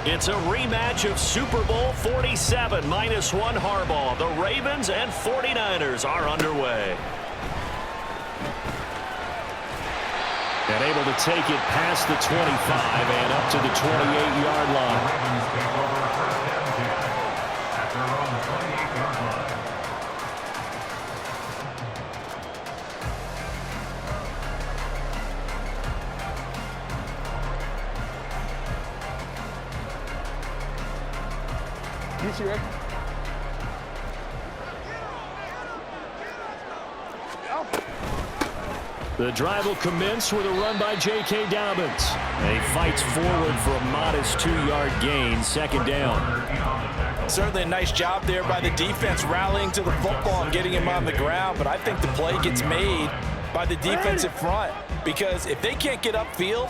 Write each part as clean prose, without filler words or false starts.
It's a rematch of Super Bowl 47, -1 Harbaugh. The Ravens and 49ers are underway. And able to take it past the 25 and up to the 28-yard line. The drive will commence with a run by J.K. Dobbins. And he fights forward for a modest 2-yard gain, second down. Certainly a nice job there by the defense rallying to the football and getting him on the ground, but I think the play gets made by the defensive front because if they can't get upfield,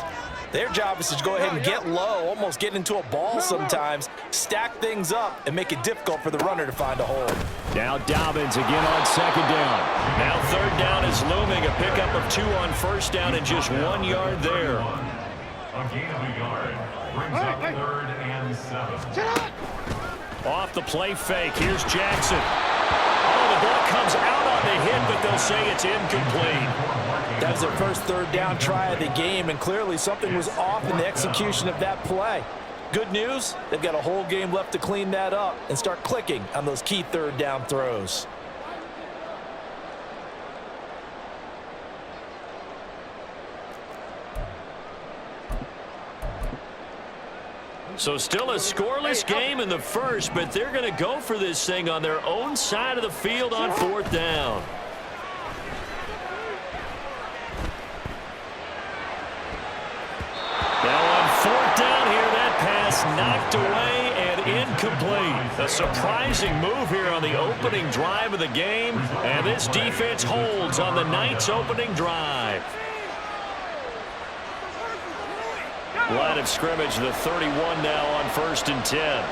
their job is to go ahead and get low, almost get into a ball sometimes, stack things up, and make it difficult for the runner to find a hole. Now Dobbins again on second down. Now third down is looming. A pickup of 2 on first down and just 1 yard there. A gain of a yard brings up 3rd and 7. Off the play fake. Here's Jackson. Oh, the ball comes out on the hit, but they'll say it's incomplete. That was their first third down try of the game, and clearly something was off in the execution of that play. Good news, they've got a whole game left to clean that up and start clicking on those key third down throws. So still a scoreless game in the first, but they're going to go for this thing on their own side of the field on fourth down. Now on fourth down here, that pass knocked away and incomplete. A surprising move here on the opening drive of the game, and this defense holds on the Knights' opening drive. Line of scrimmage, the 31 now on 1st and 10.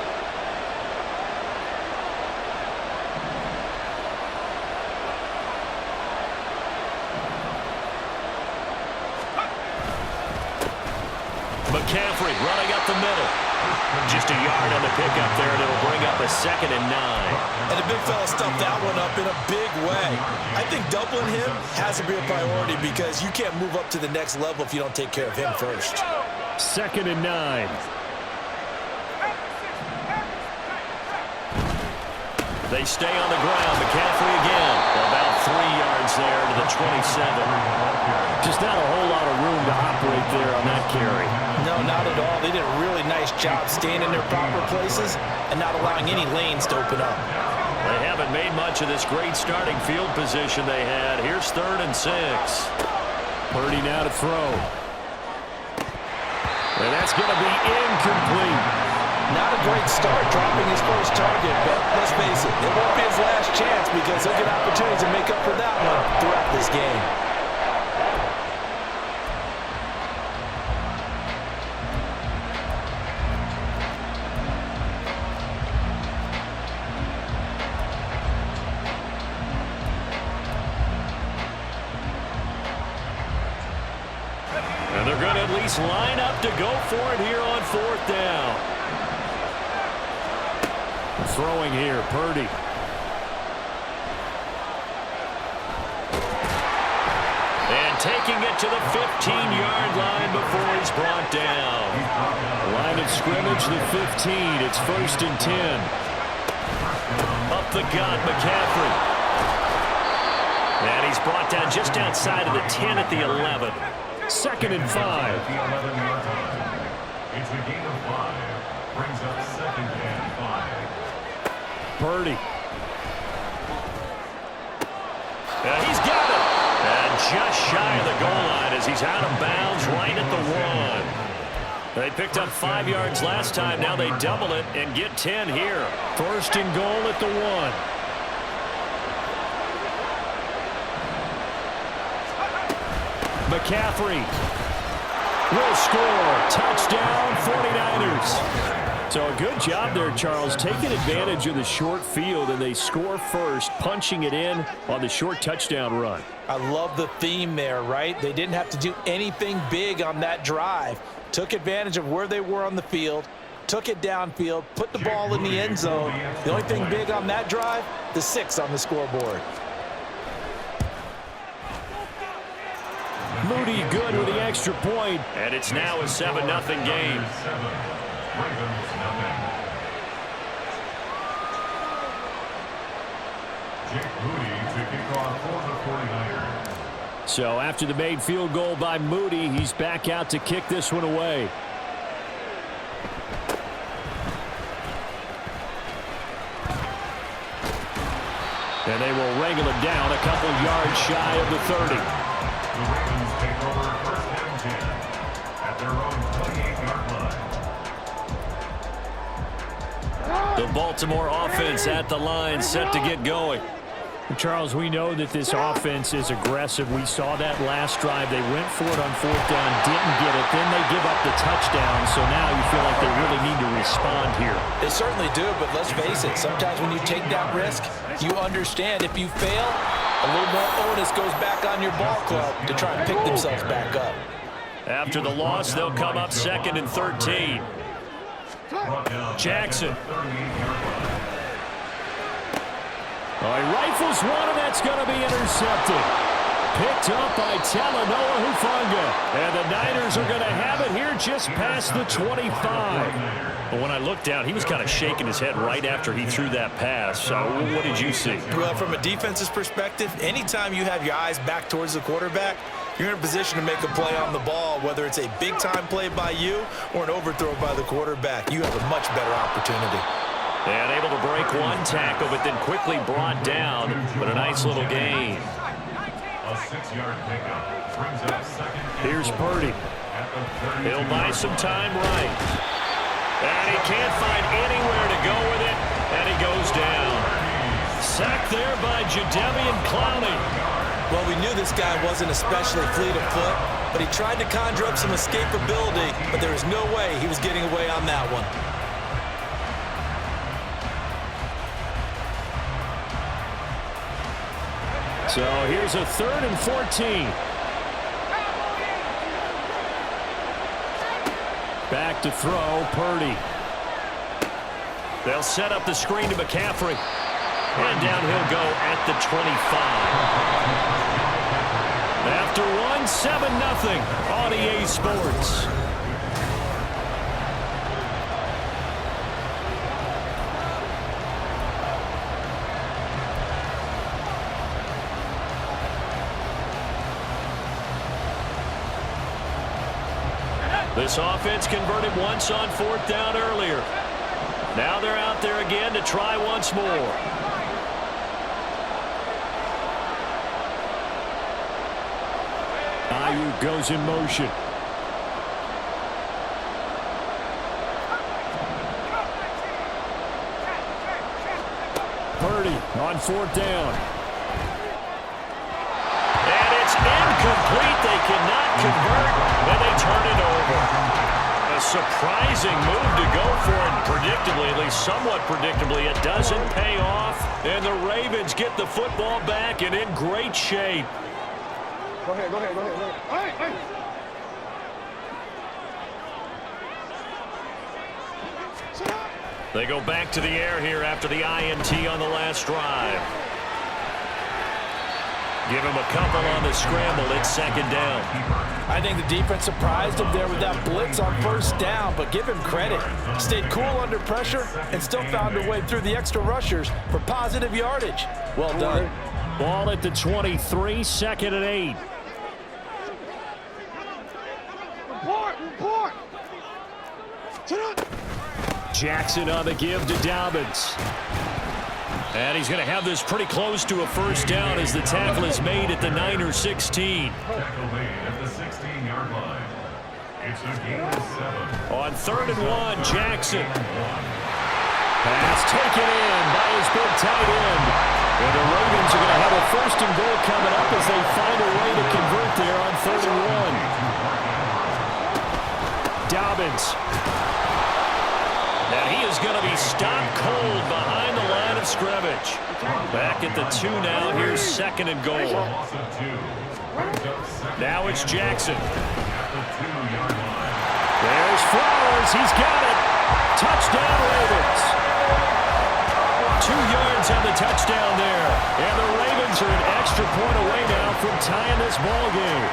McCaffrey running up the middle. Just a yard on the pickup there, and it'll bring up a 2nd and 9. And the big fella stuffed that one up in a big way. I think doubling him has to be a priority because you can't move up to the next level if you don't take care of him first. 2nd and 9. They stay on the ground. McCaffrey again. About 3 yards there to the 27. Just not a whole lot of room to operate there on that carry. No, not at all. They did a really nice job staying in their proper places and not allowing any lanes to open up. They haven't made much of this great starting field position they had. Here's 3rd and 6. Purdy now to throw. And that's going to be incomplete. Not a great start dropping his first target, but let's face it, it won't be his last chance because he'll get opportunities to make up for that one throughout this game. And they're going to at least line up to go for it here on 4th down. Throwing here, Purdy. And taking it to the 15-yard line before he's brought down. Line of scrimmage, the 15. It's 1st and 10. Up the gut, McCaffrey. And he's brought down just outside of the 10 at the 11. 2nd and 5. The 11-yard line. It's a gain of 5. Brings up 2nd and 5. Purdy. And he's got it. And just shy of the goal line as he's out of bounds right at the 1. They picked up 5 yards last time. Now they double it and get 10 here. 1st and goal at the 1. McCaffrey will score. Touchdown, 49ers. So a good job there, Charles, taking advantage of the short field, and they score first, punching it in on the short touchdown run. I love the theme there, right? They didn't have to do anything big on that drive. Took advantage of where they were on the field, took it downfield, put the ball in the end zone. The only thing big on that drive, the 6 on the scoreboard. Moody good with the extra point. And it's now a 7-0 game. So after the made field goal by Moody, he's back out to kick this one away. And they will wrangle it down a couple yards shy of the 30. The Ravens take over first and 10 at their own 28-yard line. The Baltimore offense at the line, set to get going. Charles, we know that this offense is aggressive. We saw that last drive. They went for it on 4th down, didn't get it. Then they give up the touchdown. So now you feel like they really need to respond here. They certainly do, but let's face it. Sometimes when you take that risk, you understand if you fail, a little more onus goes back on your ball club to try and pick themselves back up. After the loss, they'll come up 2nd and 13. Jackson. Oh, he rifles one, and that's going to be intercepted. Picked up by Talanoa Hufanga. And the Niners are going to have it here just past the 25. But when I looked down, he was kind of shaking his head right after he threw that pass. So what did you see? Well, from a defense's perspective, anytime you have your eyes back towards the quarterback, you're in a position to make a play on the ball, whether it's a big-time play by you or an overthrow by the quarterback. You have a much better opportunity. And able to break one tackle, but then quickly brought down. But a nice little gain. A 6-yard pickup brings up 2nd. Here's Purdy. He'll buy some time right. And he can't find anywhere to go with it. And he goes down. Sacked there by Jadeveon Clowney. Well, we knew this guy wasn't especially fleet of foot, but he tried to conjure up some escapability, but there was no way he was getting away on that one. So here's a 3rd and 14. Back to throw, Purdy. They'll set up the screen to McCaffrey. And down he'll go at the 25. After one, 7-0 on EA Sports. This offense converted once on 4th down earlier. Now they're out there again to try once more. Ayuk goes in motion. Purdy on 4th down. And it's incomplete. They cannot convert, and they turn it over. A surprising move to go for it. Predictably, at least somewhat predictably, it doesn't pay off. And the Ravens get the football back and in great shape. Go ahead. All right. They go back to the air here after the INT on the last drive. Give him a couple on the scramble. It's 2nd down. I think the defense surprised him there with that blitz on 1st down, but give him credit. Stayed cool under pressure and still found a way through the extra rushers for positive yardage. Well done. Ball at the 23, 2nd and 8. Report. Jackson on the give to Dobbins. And he's going to have this pretty close to a 1st down as the tackle is made at the Niner 16. Tackle made at the 16-yard line. It's a gain of 7. On 3rd and 1, Jackson. Pass taken in by his big tight end. And the Ravens are going to have a 1st and goal coming up as they find a way to convert there on 3rd and 1. Dobbins. Now he is going to be stopped cold behind the line of scrimmage. Back at the 2 now. Here's 2nd and goal. Now it's Jackson. There's Flowers. He's got it. Touchdown, Ravens. 2 yards on the touchdown there. And the Ravens are an extra point away now from tying this ball game.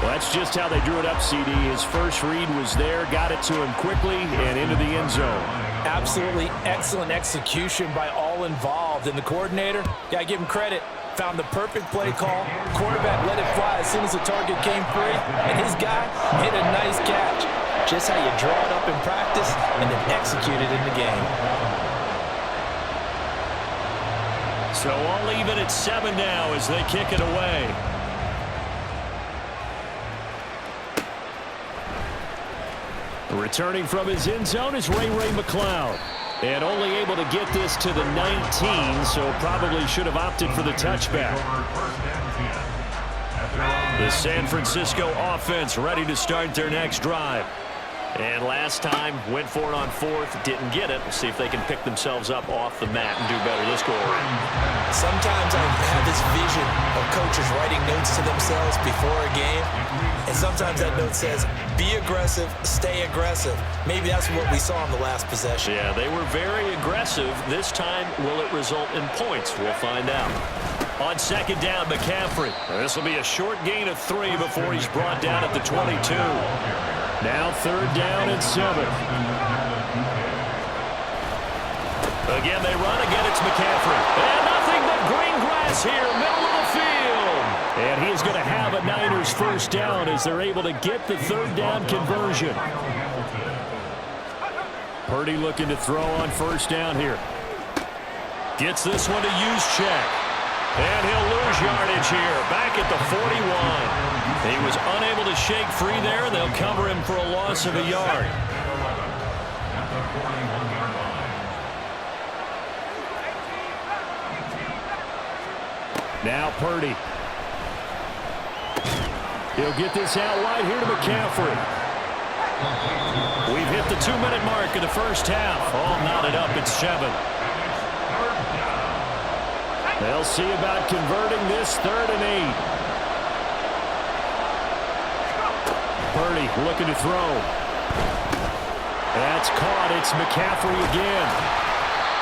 Well, that's just how they drew it up, CD. His first read was there, got it to him quickly, and into the end zone. Absolutely excellent execution by all involved. And the coordinator, got to give him credit, found the perfect play call. Quarterback let it fly as soon as the target came free, and his guy hit a nice catch. Just how you draw it up in practice and then execute it in the game. So all even at 7 now as they kick it away. Returning from his end zone is Ray McCloud. And only able to get this to the 19, so probably should have opted for the touchback. The San Francisco offense ready to start their next drive. And last time, went for it on 4th, didn't get it. We'll see if they can pick themselves up off the mat and do better this go around. Sometimes I have this vision of coaches writing notes to themselves before a game, and sometimes that note says, be aggressive, stay aggressive. Maybe that's what we saw in the last possession. Yeah, they were very aggressive. This time, will it result in points? We'll find out. On 2nd down, McCaffrey. This will be a short gain of 3 before he's brought down at the 22. Now 3rd down and 7. Again, they run. Again, it's McCaffrey. And nothing but green grass here, middle of the field. And he is going to have a Niners first down as they're able to get the 3rd down conversion. Purdy looking to throw on 1st down here. Gets this one to Juszczyk. And he'll lose yardage here. Back at the 41. He was unable to shake free there. They'll cover him for a loss of a yard. Now Purdy. He'll get this out wide here to McCaffrey. We've hit the 2-minute mark in the first half. All knotted up at 7. They'll see about converting this 3rd and 8. Purdy looking to throw. That's caught. It's McCaffrey again.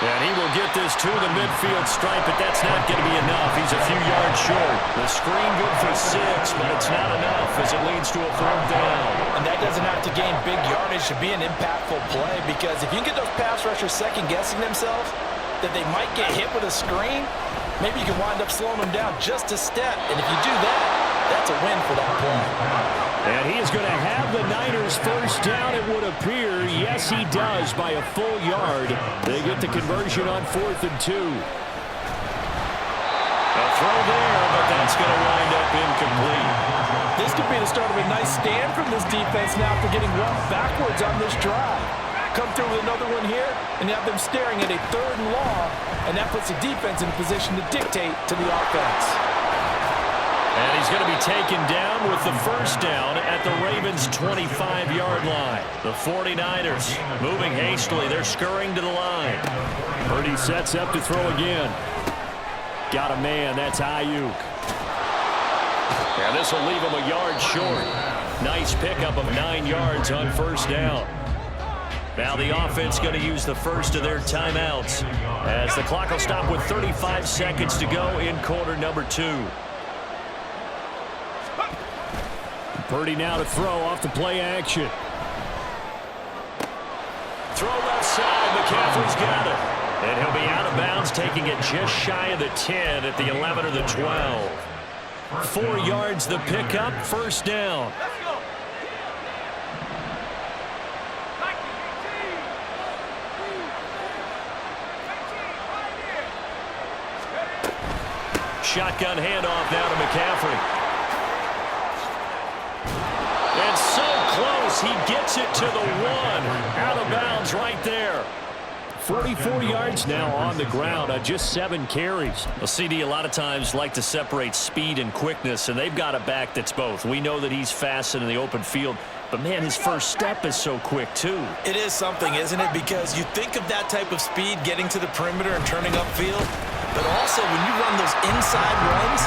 And he will get this to the midfield stripe, but that's not going to be enough. He's a few yards short. The screen good for 6, but it's not enough as it leads to a 4th down. And that doesn't have to gain big yardage to be an impactful play, because if you can get those pass rushers second-guessing themselves that they might get hit with a screen, maybe you can wind up slowing them down just a step. And if you do that, that's a win for that play. And he is going to have the Niners first down, it would appear. Yes, he does by a full yard. They get the conversion on 4th and 2. A throw there, but that's going to wind up incomplete. This could be the start of a nice stand from this defense now for getting well backwards on this drive. Come through with another one here, and you have them staring at a 3rd and long, and that puts the defense in a position to dictate to the offense. And he's going to be taken down with the first down at the Ravens' 25-yard line. The 49ers moving hastily. They're scurrying to the line. Purdy sets up to throw again. Got a man. That's Ayuk. And this will leave him a yard short. Nice pickup of 9 yards on 1st down. Now the offense going to use the first of their timeouts as the clock will stop with 35 seconds to go in quarter number 2. Purdy now to throw off the play action. Throw left side. McCaffrey's got it. And he'll be out of bounds, taking it just shy of the 10 at the 11 or the 12. 4 yards the pickup, 1st down. Shotgun handoff now to McCaffrey. And so close, he gets it to the 1. Out of bounds right there. 44 yards now on the ground on just 7 carries. Well, CD a lot of times like to separate speed and quickness, and they've got a back that's both. We know that he's fast in the open field, but, man, his first step is so quick, too. It is something, isn't it? Because you think of that type of speed getting to the perimeter and turning upfield, but also when you run those inside runs,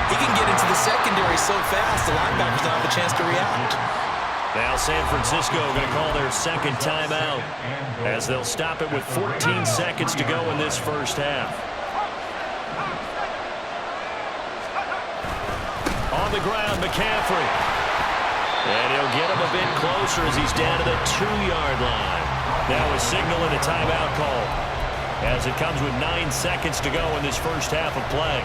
he can get into the secondary so fast the linebackers don't have a chance to react. Now San Francisco going to call their second timeout as they'll stop it with 14 seconds to go in this first half. On the ground, McCaffrey. And he'll get him a bit closer as he's down to the 2-yard line. Now a signal and a timeout call as it comes with 9 seconds to go in this first half of play.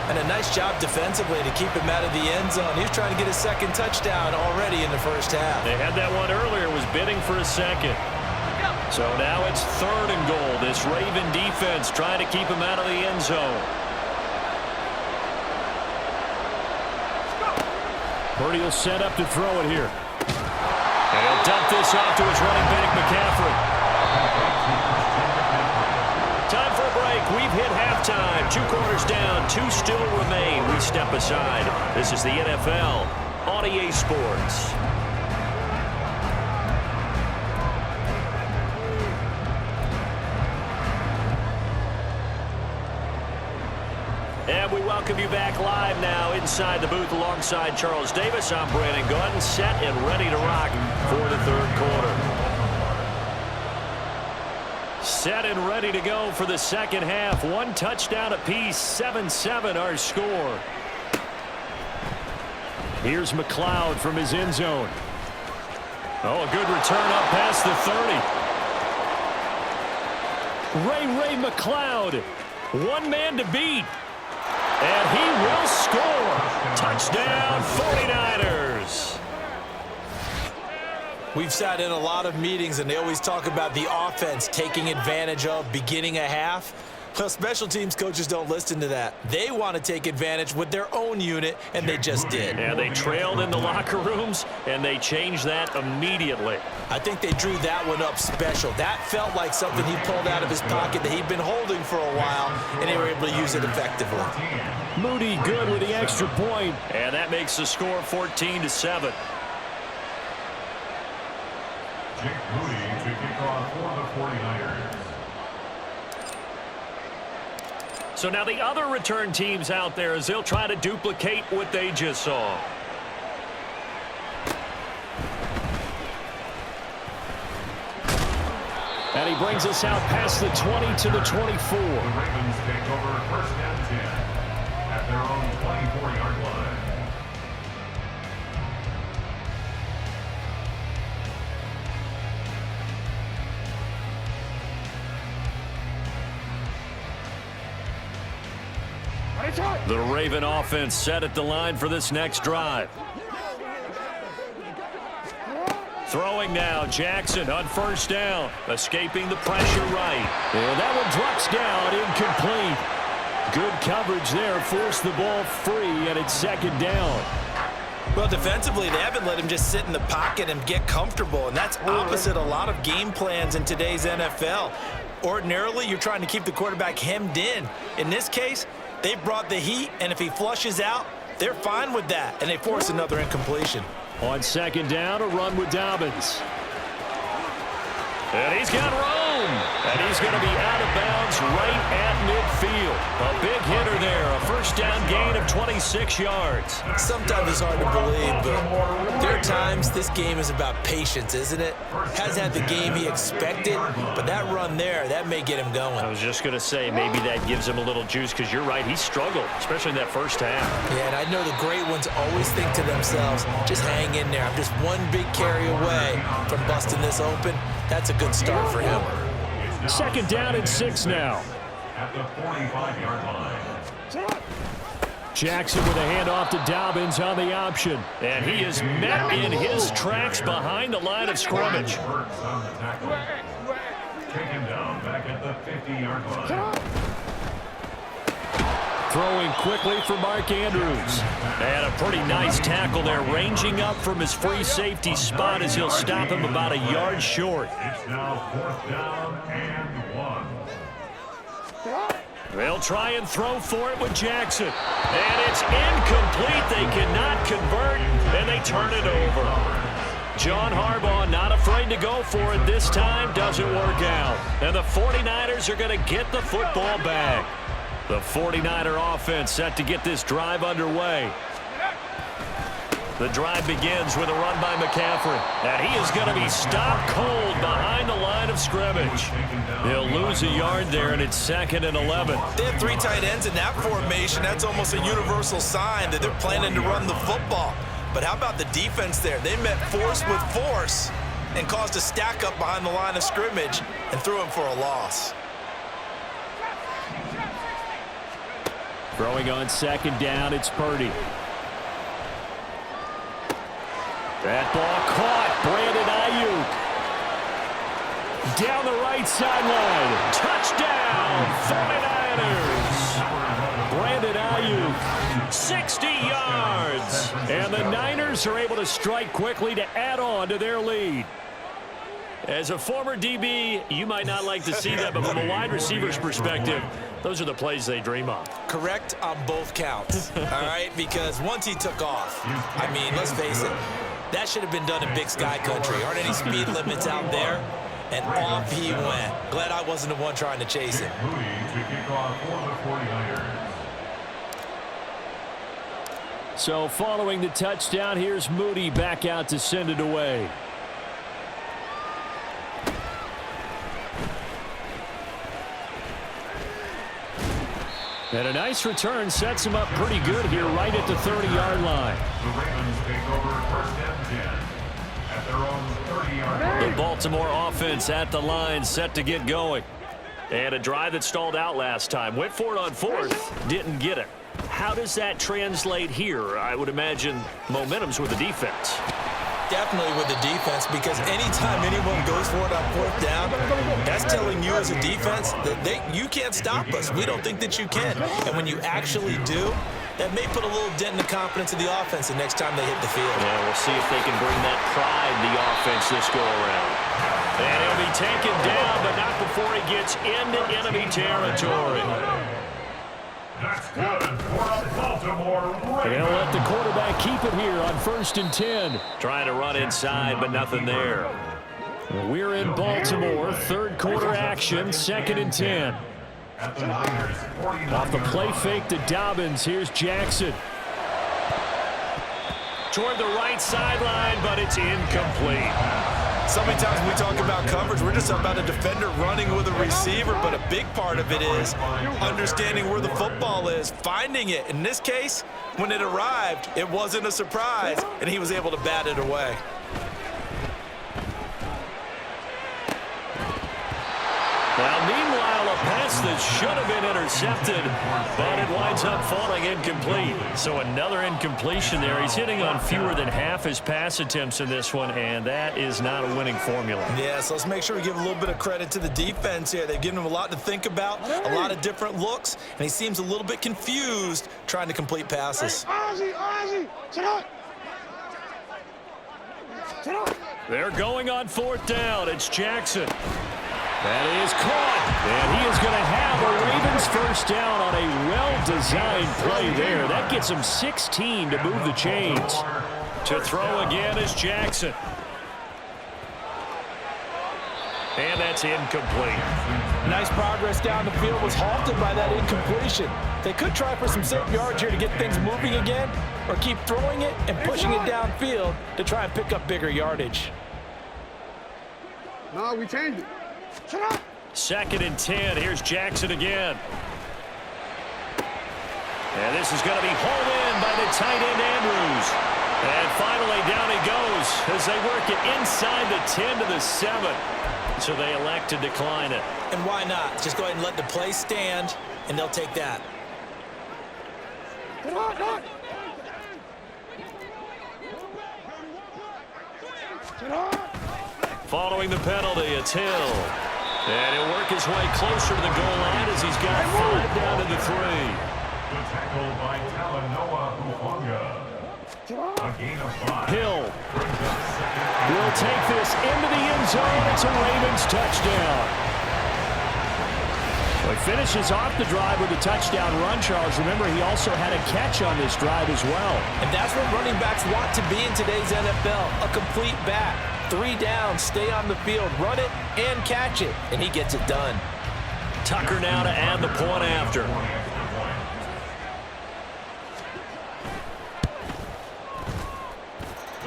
And a nice job defensively to keep him out of the end zone. He was trying to get his second touchdown already in the first half. They had that one earlier, was bidding for a second. So now it's 3rd and goal. This Raven defense trying to keep him out of the end zone. Purdy will set up to throw it here. And he'll dump this off to his running back, McCaffrey. Time for a break. We've hit halftime. 2 quarters down. 2 still remain. We step aside. This is the NFL on EA Sports. And we welcome you back live now inside the booth alongside Charles Davis. I'm Brandon Gordon, set and ready to rock for the 3rd quarter. Set and ready to go for the second half. 1 touchdown apiece, 7-7 our score. Here's McLeod from his end zone. Oh, a good return up past the 30. Ray McLeod, 1 man to beat. And he will score. Touchdown, 49ers. We've sat in a lot of meetings, and they always talk about the offense taking advantage of beginning a half. Well, special teams coaches don't listen to that. They want to take advantage with their own unit, and they just did. And they trailed in the locker rooms, and they changed that immediately. I think they drew that one up special. That felt like something he pulled out of his pocket that he'd been holding for a while, and they were able to use it effectively. Moody good with the extra point. And that makes the score 14-7. Jake Moody to kick off for the 49ers. So now the other return teams out there as they'll try to duplicate what they just saw. And he brings us out past the 20 to the 24. The Ravens take over 1st and 10 at their own 24-yard line. The Raven offense set at the line for this next drive. Throwing now, Jackson on 1st down, escaping the pressure right. And that one drops down, incomplete. Good coverage there, forced the ball free, and it's 2nd down. Well, defensively, they haven't let him just sit in the pocket and get comfortable, and that's opposite a lot of game plans in today's NFL. Ordinarily, you're trying to keep the quarterback hemmed in. In this case, they brought the heat, and if he flushes out, they're fine with that, and they force another incompletion. On 2nd down, a run with Dobbins. And he's got room. And he's going to be out of bounds right at midfield. A big hitter there. A 1st down gain of 26 yards. Sometimes it's hard to believe, but there are times this game is about patience, isn't it? Hasn't had the game he expected, but that run there, that may get him going. I was just going to say, maybe that gives him a little juice because you're right. He struggled, especially in that 1st half. Yeah, and I know the great ones always think to themselves, just hang in there. I'm just one big carry away from busting this open. That's a good start for him. 2nd down and 6 now. At the 45-yard line. Jackson with a handoff to Dobbins on the option. And he is met in his tracks behind the line of scrimmage. Burks on the tackle. Taken down back at the 50-yard line. Throwing quickly for Mark Andrews. And a pretty nice tackle there, ranging up from his free safety spot as he'll stop him about a yard short. It's now 4th down and 1. They'll try and throw for it with Jackson. And it's incomplete. They cannot convert, and they turn it over. John Harbaugh not afraid to go for it this time. Doesn't work out. And the 49ers are going to get the football back. The 49er offense set to get this drive underway. The drive begins with a run by McCaffrey. And he is going to be stopped cold behind the line of scrimmage. He'll lose a yard there, and it's 2nd and 11. They have 3 tight ends in that formation. That's almost a universal sign that they're planning to run the football. But how about the defense there? They met force with force and caused a stack up behind the line of scrimmage and threw him for a loss. Throwing on 2nd down, it's Purdy. That ball caught. Brandon Ayuk. Down the right sideline. Touchdown, 49ers. Brandon Ayuk, 60 yards. And the Niners are able to strike quickly to add on to their lead. As a former DB, you might not like to see that, but from a wide receiver's perspective, those are the plays they dream of. Correct on both counts, all right? Because once he took off, I mean, let's face it, that should have been done in Big Sky Country. Aren't any speed limits out there? And off he went. Glad I wasn't the one trying to chase him. So following the touchdown, here's Moody back out to send it away. And a nice return sets him up pretty good here right at the 30-yard line. The Ravens take over 1st and 10 at their own 30-yard line. The Baltimore offense at the line, set to get going. And a drive that stalled out last time. Went for it on 4th, didn't get it. How does that translate here? I would imagine momentum's with the defense. Definitely with the defense, because anytime anyone goes for it on 4th down, that's telling you as a defense that you can't stop us. We don't think that you can. And when you actually do, that may put a little dent in the confidence of the offense the next time they hit the field. Yeah, we'll see if they can bring that pride the offense this go-around. And he'll be taken down, but not before he gets into enemy territory. That's good for Baltimore And they'll let the quarterback keep it here on 1st and 10. Trying to run inside, but nothing there. We're in Baltimore, 3rd quarter action, 2nd and 10. Off the play fake to Dobbins, here's Jackson. Toward the right sideline, but it's incomplete. So many times when we talk about coverage, we're just about a defender running with a receiver, but a big part of it is understanding where the football is, finding it. In this case, when it arrived, it wasn't a surprise, and he was able to bat it away. Now, meanwhile, a pass that should have been intercepted, but it winds up falling incomplete. So another incompletion there. He's hitting on fewer than half his pass attempts in this one, and that is not a winning formula. Yeah, so let's make sure we give a little bit of credit to the defense here. They've given him a lot to think about, a lot of different looks, and he seems a little bit confused trying to complete passes. They're going on 4th down. It's Jackson. That is caught, and he is going to have a Ravens 1st down on a well-designed play there. That gets him 16 to move the chains. To throw again is Jackson. And that's incomplete. Nice progress down the field, was halted by that incompletion. They could try for some safe yards here to get things moving again, or keep throwing it and pushing it downfield to try and pick up bigger yardage. No, we changed it. 2nd and 10. Here's Jackson again. And this is going to be hauled in by the tight end Andrews. And finally down he goes as they work it inside the 10 to the 7. So they elect to decline it. And why not? Just go ahead and let the play stand, and they'll take that. Following the penalty, it's Hill. And he'll work his way closer to the goal line as he's got 5 down to the 3. The tackle by Talanoa Hufanga. A gain of 5. Hill will take this into the end zone. It's a Ravens touchdown. Well, he finishes off the drive with a touchdown run, Charles. Remember, he also had a catch on this drive as well. And that's what running backs want to be in today's NFL, a complete back. 3 downs, stay on the field, run it, and catch it, and he gets it done. Tucker now to add the point after.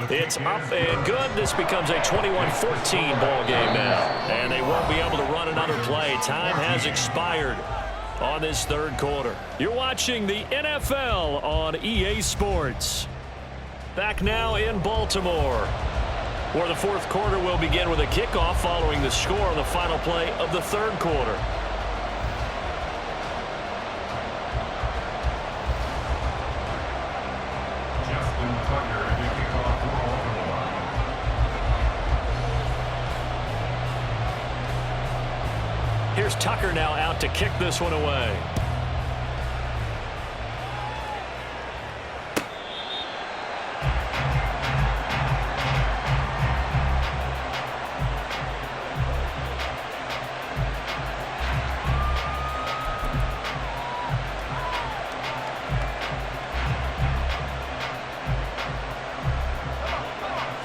It's up and good. This becomes a 21-14 ball game now. And they won't be able to run another play. Time has expired on this third quarter. You're watching the NFL on EA Sports. Back now in Baltimore, where the fourth quarter will begin with a kickoff following the score on the final play of the third quarter. Here's Tucker now out to kick this one away.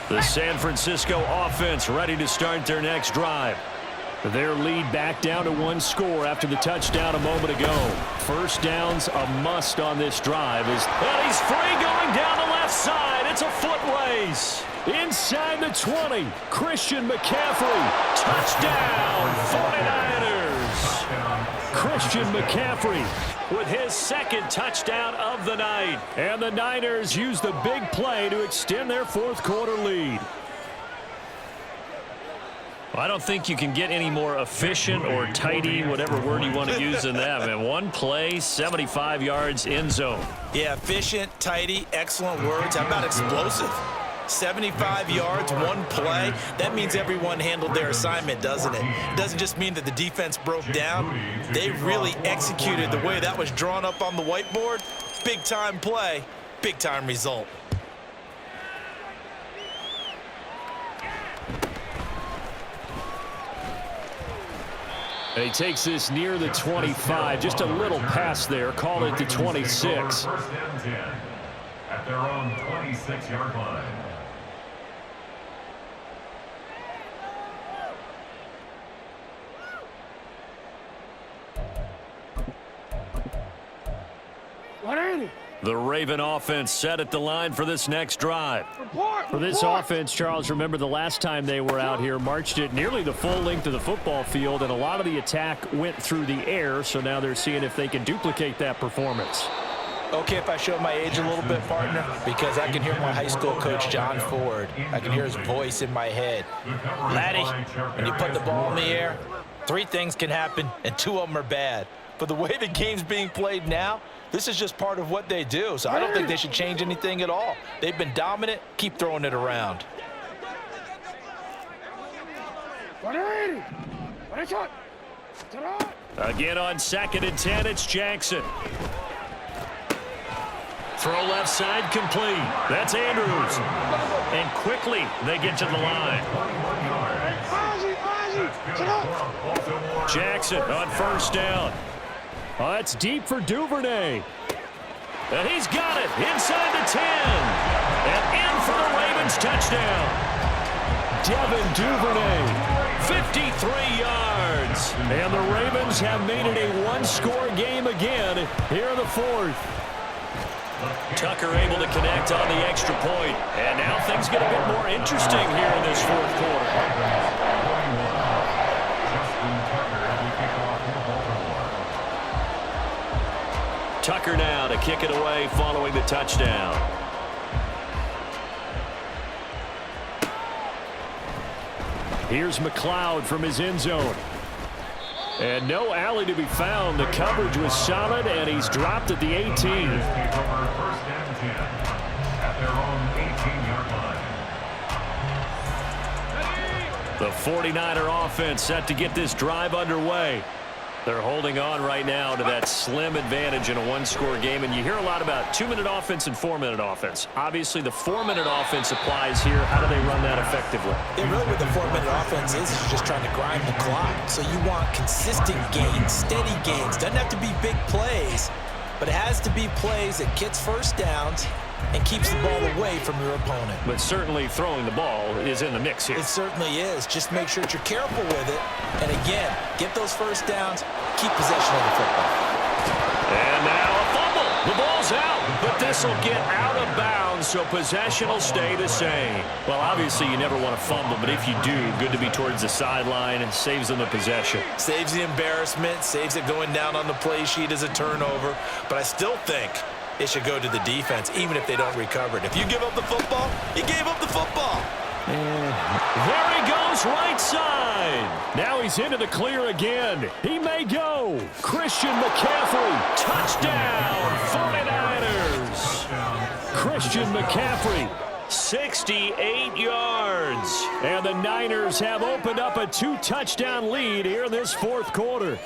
The San Francisco offense ready to start their next drive. Their lead back down to one score after the touchdown a moment ago. First down's a must on this drive. And he's free going down the left side. It's a foot race. Inside the 20, Christian McCaffrey. Touchdown, 49ers. Christian McCaffrey with his second touchdown of the night. And the Niners use the big play to extend their fourth quarter lead. I don't think you can get any more efficient or tidy, whatever word you want to use in that. Man, one play, 75 yards in zone. Yeah, efficient, tidy, excellent words. How about explosive? 75 yards, one play. That means everyone handled their assignment, doesn't it? It doesn't just mean that the defense broke down. They really executed the way that was drawn up on the whiteboard. Big-time play, big-time result. And he takes this near the 25. Just a little pass there. Call it the 26. First and 10 at their own 26-yard line. The Raven offense set at the line for this next drive. For this offense, Charles, remember the last time they were out here, marched it nearly the full length of the football field, and a lot of the attack went through the air, so now they're seeing if they can duplicate that performance. Okay, if I show my age a little bit, partner, because I can hear my high school coach, John Ford. I can hear his voice in my head. Laddie, when you put the ball in the air, three things can happen, and two of them are bad. But the way the game's being played now, this is just part of what they do, so I don't think they should change anything at all. They've been dominant. Keep throwing it around. Again on 2nd and 10, it's Jackson. Throw left side complete. That's Andrews. And quickly they get to the line. Jackson on first down. Oh, that's deep for Duvernay. And he's got it inside the 10. And in for the Ravens touchdown. Devin Duvernay. 53 yards. And the Ravens have made it a one-score game again here in the fourth. Tucker able to connect on the extra point. And now things get a bit more interesting here in this fourth quarter. Tucker now to kick it away following the touchdown. Here's McLeod from his end zone. And no alley to be found. The coverage was solid, and he's dropped at the 18. First and 10 at their own 18-yard line. The 49er offense set to get this drive underway. They're holding on right now to that slim advantage in a one-score game, and you hear a lot about 2-minute offense and 4-minute offense. Obviously, the 4-minute offense applies here. How do they run that effectively? Yeah, really what the 4-minute offense is you're just trying to grind the clock. So you want consistent gains, steady gains. Doesn't have to be big plays, but it has to be plays that gets first downs and keeps the ball away from your opponent. But certainly throwing the ball is in the mix here. It certainly is. Just make sure that you're careful with it. And again, get those first downs, keep possession of the football. And now a fumble. The ball's out, but this this will get out of bounds, so possession will stay the same. Well, obviously you never want to fumble, but if you do, good to be towards the sideline. It saves them the possession. Saves the embarrassment, saves it going down on the play sheet as a turnover. But I still think it should go to the defense, even if they don't recover it. If you give up the football, you gave up the football. There he goes, right side. Now he's into the clear again. He may go. Christian McCaffrey. Touchdown, 49ers. Christian McCaffrey. 68 yards. And the Niners have opened up a 2-touchdown lead here in this fourth quarter.